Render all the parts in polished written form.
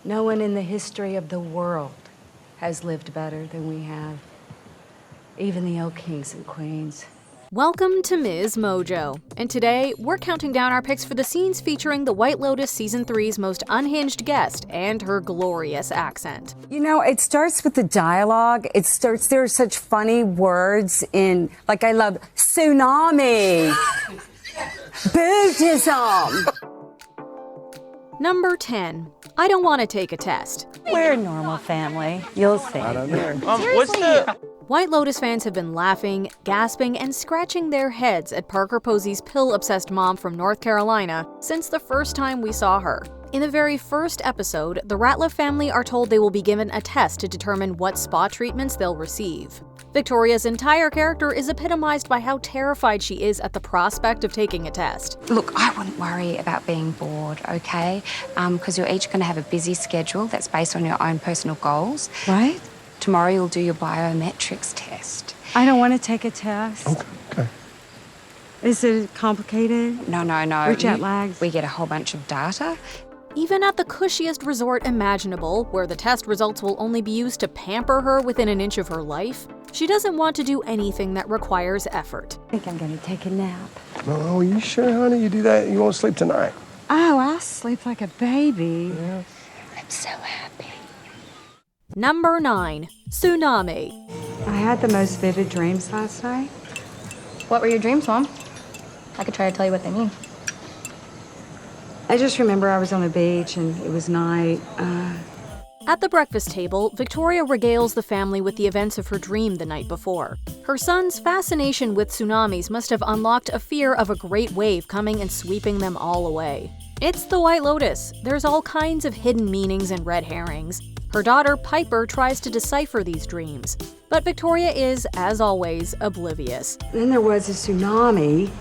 No one in the history of the world has lived better than we have. Even the old kings and queens. Welcome to MsMojo, and today we're counting down our picks for the scenes featuring the White Lotus Season 3's most unhinged guest and her glorious accent. You know, it starts with the dialogue. There are such funny words in, like, I love tsunami, Buddhism. Number 10. I don't want to take a test. We're a normal family. You'll see. I don't know. What's the... White Lotus fans have been laughing, gasping, and scratching their heads at Parker Posey's pill-obsessed mom from North Carolina since the first time we saw her. In the very first episode, the Ratliff family are told they will be given a test to determine what spa treatments they'll receive. Victoria's entire character is epitomized by how terrified she is at the prospect of taking a test. Look, I wouldn't worry about being bored, okay? Because you're each going to have a busy schedule that's based on your own personal goals. Right? Tomorrow you'll do your biometrics test. I don't want to take a test. Okay. Is it complicated? No. We're jet lagged. We get a whole bunch of data. Even at the cushiest resort imaginable, where the test results will only be used to pamper her within an inch of her life, she doesn't want to do anything that requires effort. I think I'm going to take a nap. Oh, you sure, honey? You do that, you won't sleep tonight. Oh, I'll sleep like a baby. Yeah. I'm so happy. Number 9. Tsunami. I had the most vivid dreams last night. What were your dreams, Mom? I could try to tell you what they mean. I just remember I was on the beach and it was night. At the breakfast table, Victoria regales the family with the events of her dream the night before. Her son's fascination with tsunamis must have unlocked a fear of a great wave coming and sweeping them all away. It's the White Lotus. There's all kinds of hidden meanings and red herrings. Her daughter, Piper, tries to decipher these dreams. But Victoria is, as always, oblivious. Then there was a tsunami.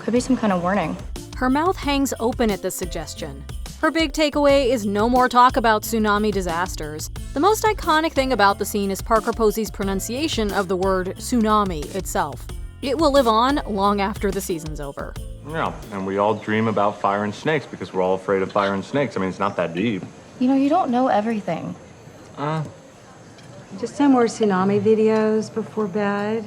Could be some kind of warning. Her mouth hangs open at the suggestion. Her big takeaway is no more talk about tsunami disasters. The most iconic thing about the scene is Parker Posey's pronunciation of the word tsunami itself. It will live on long after the season's over. Yeah, and we all dream about fire and snakes because we're all afraid of fire and snakes. I mean, it's not that deep. You know, you don't know everything. Just no more tsunami videos before bed.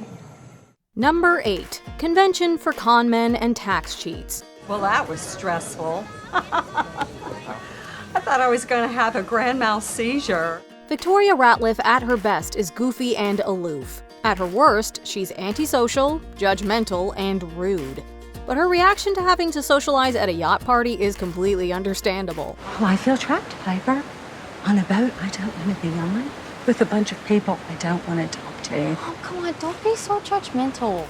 Number 8. Convention for con men and tax cheats. Well, that was stressful. I thought I was going to have a grand mal seizure. Victoria Ratliff at her best is goofy and aloof. At her worst, she's antisocial, judgmental, and rude. But her reaction to having to socialize at a yacht party is completely understandable. Well, I feel trapped, Piper. On a boat I don't want to be on, with a bunch of people I don't want to talk to. Oh, come on, don't be so judgmental.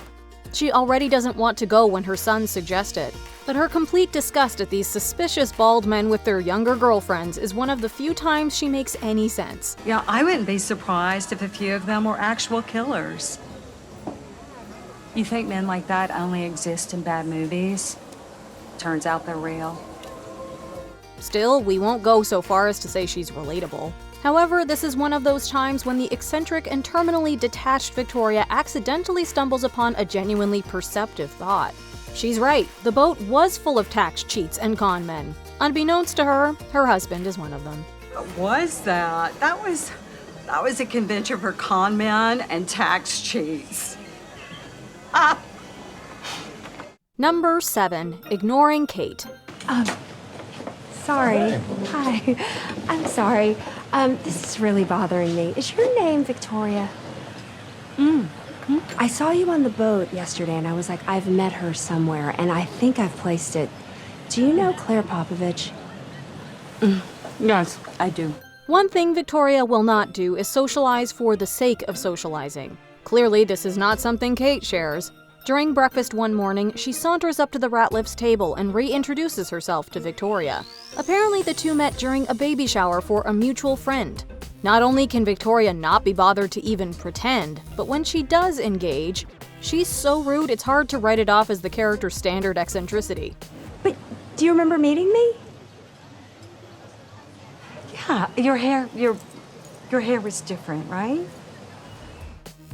She already doesn't want to go when her son suggests it. But her complete disgust at these suspicious bald men with their younger girlfriends is one of the few times she makes any sense. Yeah, I wouldn't be surprised if a few of them were actual killers. You think men like that only exist in bad movies? Turns out they're real. Still, we won't go so far as to say she's relatable. However, this is one of those times when the eccentric and terminally detached Victoria accidentally stumbles upon a genuinely perceptive thought. She's right, the boat was full of tax cheats and con men. Unbeknownst to her, her husband is one of them. What was that? That was a convention for con men and tax cheats. Number 7. Ignoring Kate. Sorry. Hi. I'm sorry. This is really bothering me. Is your name Victoria? I saw you on the boat yesterday, and I was like, I've met her somewhere, and I think I've placed it. Do you know Claire Popovich? Yes, I do. One thing Victoria will not do is socialize for the sake of socializing. Clearly, this is not something Kate shares. During breakfast one morning, she saunters up to the Ratliff's table and reintroduces herself to Victoria. Apparently, the two met during a baby shower for a mutual friend. Not only can Victoria not be bothered to even pretend, but when she does engage, she's so rude it's hard to write it off as the character's standard eccentricity. But do you remember meeting me? Yeah, your hair was different, right?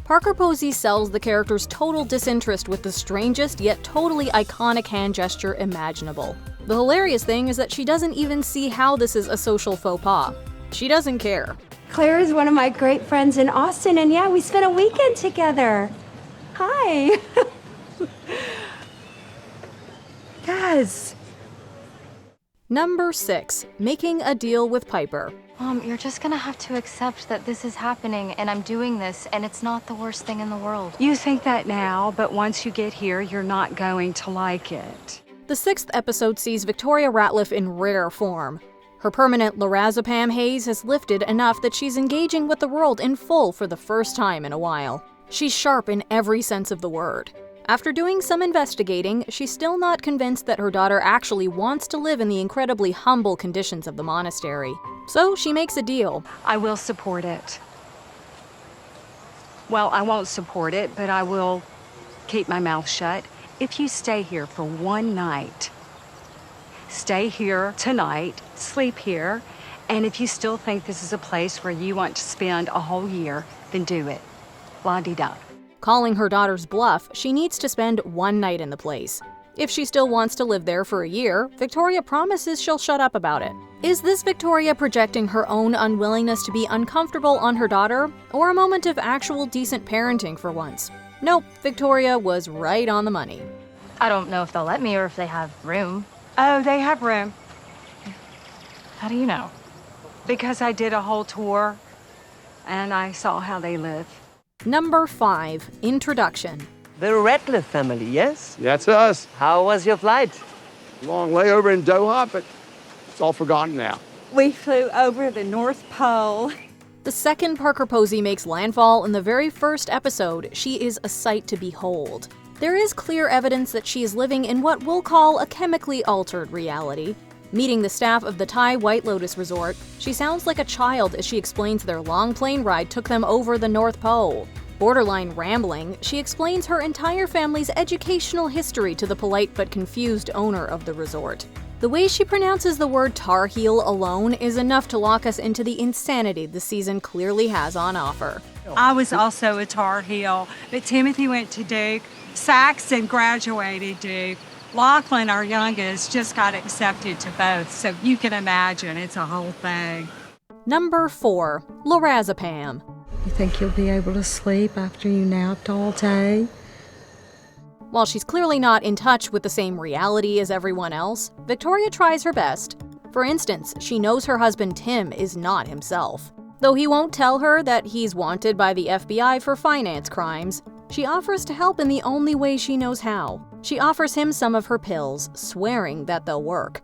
Parker Posey sells the character's total disinterest with the strangest yet totally iconic hand gesture imaginable. The hilarious thing is that she doesn't even see how this is a social faux pas. She doesn't care. Claire is one of my great friends in Austin, and yeah, we spent a weekend together. Hi. Yes. Number 6. Making a deal with Piper. Mom, you're just gonna have to accept that this is happening and I'm doing this and it's not the worst thing in the world. You think that now, but once you get here, you're not going to like it. The 6th episode sees Victoria Ratliff in rare form. Her permanent lorazepam haze has lifted enough that she's engaging with the world in full for the first time in a while. She's sharp in every sense of the word. After doing some investigating, she's still not convinced that her daughter actually wants to live in the incredibly humble conditions of the monastery. So she makes a deal. I will support it. Well, I won't support it, but I will keep my mouth shut if you stay here for one night. Stay here tonight, sleep here, and if you still think this is a place where you want to spend a whole year, then do it. La-di-da. Calling her daughter's bluff, she needs to spend one night in the place. If she still wants to live there for a year, Victoria promises she'll shut up about it. Is this Victoria projecting her own unwillingness to be uncomfortable on her daughter, or a moment of actual decent parenting for once? Nope, Victoria was right on the money. I don't know if they'll let me or if they have room. Oh, they have room. How do you know? Because I did a whole tour, and I saw how they live. Number 5. Introduction. The Ratliff family, yes? That's us. How was your flight? Long layover in Doha, but it's all forgotten now. We flew over the North Pole. The second Parker Posey makes landfall in the very first episode, she is a sight to behold. There is clear evidence that she is living in what we'll call a chemically altered reality. Meeting the staff of the Thai White Lotus Resort, she sounds like a child as she explains their long plane ride took them over the North Pole. Borderline rambling, she explains her entire family's educational history to the polite but confused owner of the resort. The way she pronounces the word Tar Heel alone is enough to lock us into the insanity the season clearly has on offer. I was also a Tar Heel, but Timothy went to Duke. Saxon graduated Duke. Lachlan, our youngest, just got accepted to both, so you can imagine it's a whole thing. Number 4. Lorazepam. You think you'll be able to sleep after you napped all day? While she's clearly not in touch with the same reality as everyone else, Victoria tries her best. For instance, she knows her husband Tim is not himself. Though he won't tell her that he's wanted by the FBI for finance crimes, she offers to help in the only way she knows how. She offers him some of her pills, swearing that they'll work.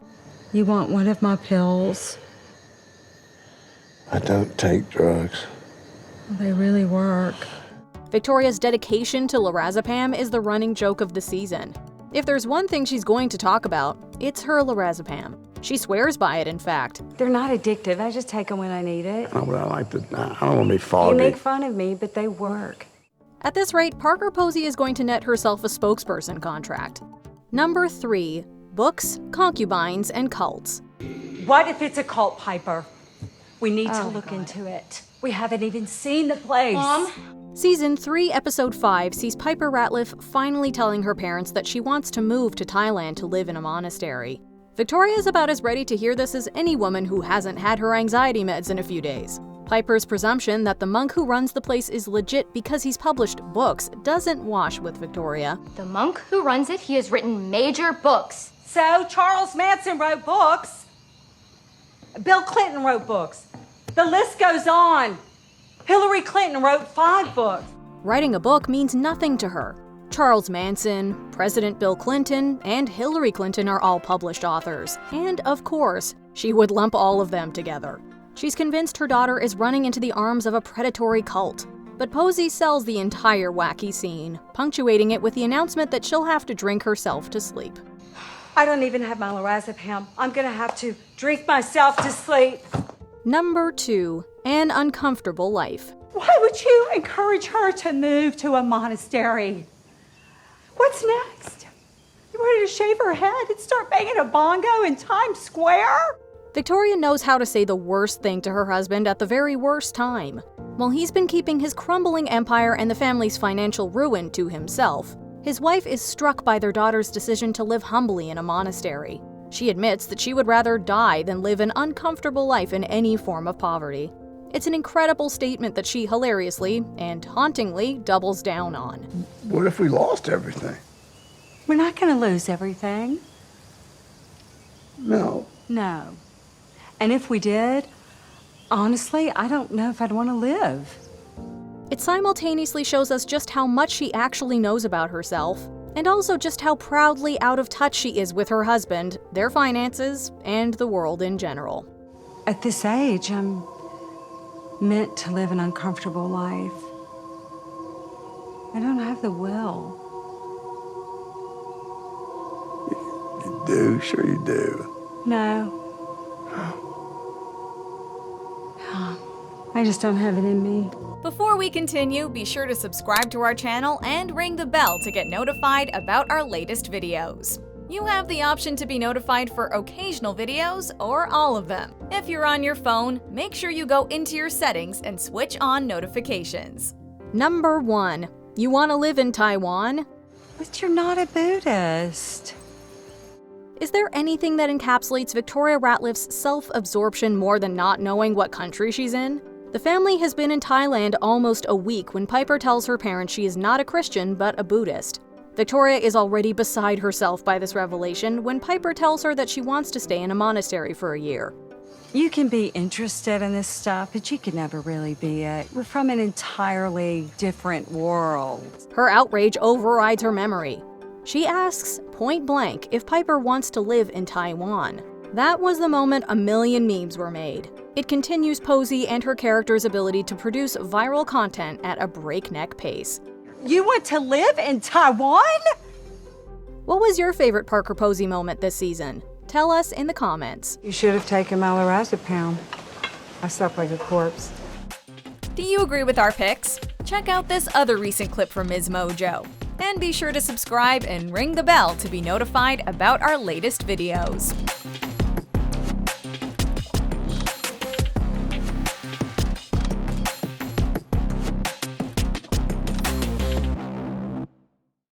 You want one of my pills? I don't take drugs. They really work. Victoria's dedication to lorazepam is the running joke of the season. If there's one thing she's going to talk about, it's her lorazepam. She swears by it, in fact. They're not addictive. I just take them when I need it. Oh, but I don't want to be foggy. You make fun of me, but they work. At this rate, Parker Posey is going to net herself a spokesperson contract. Number 3. Books, concubines, and cults. What if it's a cult, Piper? We need to look into it. We haven't even seen the place. Mom? Season 3, Episode 5 sees Piper Ratliff finally telling her parents that she wants to move to Thailand to live in a monastery. Victoria is about as ready to hear this as any woman who hasn't had her anxiety meds in a few days. Piper's presumption that the monk who runs the place is legit because he's published books doesn't wash with Victoria. The monk who runs it, he has written major books. So, Charles Manson wrote books. Bill Clinton wrote books. The list goes on. Hillary Clinton wrote 5 books. Writing a book means nothing to her. Charles Manson, President Bill Clinton, and Hillary Clinton are all published authors. And, of course, she would lump all of them together. She's convinced her daughter is running into the arms of a predatory cult. But Posey sells the entire wacky scene, punctuating it with the announcement that she'll have to drink herself to sleep. I don't even have my lorazepam. I'm gonna have to drink myself to sleep. Number 2. An uncomfortable life. Why would you encourage her to move to a monastery? What's next? You ready to shave her head and start banging a bongo in Times Square? Victoria knows how to say the worst thing to her husband at the very worst time. While he's been keeping his crumbling empire and the family's financial ruin to himself, his wife is struck by their daughter's decision to live humbly in a monastery. She admits that she would rather die than live an uncomfortable life in any form of poverty. It's an incredible statement that she hilariously and hauntingly doubles down on. What if we lost everything? We're not going to lose everything. No. No. And if we did, honestly, I don't know if I'd want to live. It simultaneously shows us just how much she actually knows about herself, and also just how proudly out of touch she is with her husband, their finances, and the world in general. At this age, I'm meant to live an uncomfortable life. I don't have the will. You do? Sure you do. No. I just don't have it in me. Before we continue, be sure to subscribe to our channel and ring the bell to get notified about our latest videos. You have the option to be notified for occasional videos or all of them. If you're on your phone, make sure you go into your settings and switch on notifications. Number 1. You want to live in Taiwan? But you're not a Buddhist. Is there anything that encapsulates Victoria Ratliff's self-absorption more than not knowing what country she's in? The family has been in Thailand almost a week when Piper tells her parents she is not a Christian but a Buddhist. Victoria is already beside herself by this revelation when Piper tells her that she wants to stay in a monastery for a year. You can be interested in this stuff, but you could never really be it. We're from an entirely different world. Her outrage overrides her memory. She asks, point blank, if Piper wants to live in Taiwan. That was the moment a million memes were made. It continues Posey and her character's ability to produce viral content at a breakneck pace. You want to live in Taiwan? What was your favorite Parker Posey moment this season? Tell us in the comments. You should have taken my lorazepam. I slept like a corpse. Do you agree with our picks? Check out this other recent clip from MsMojo. And be sure to subscribe and ring the bell to be notified about our latest videos.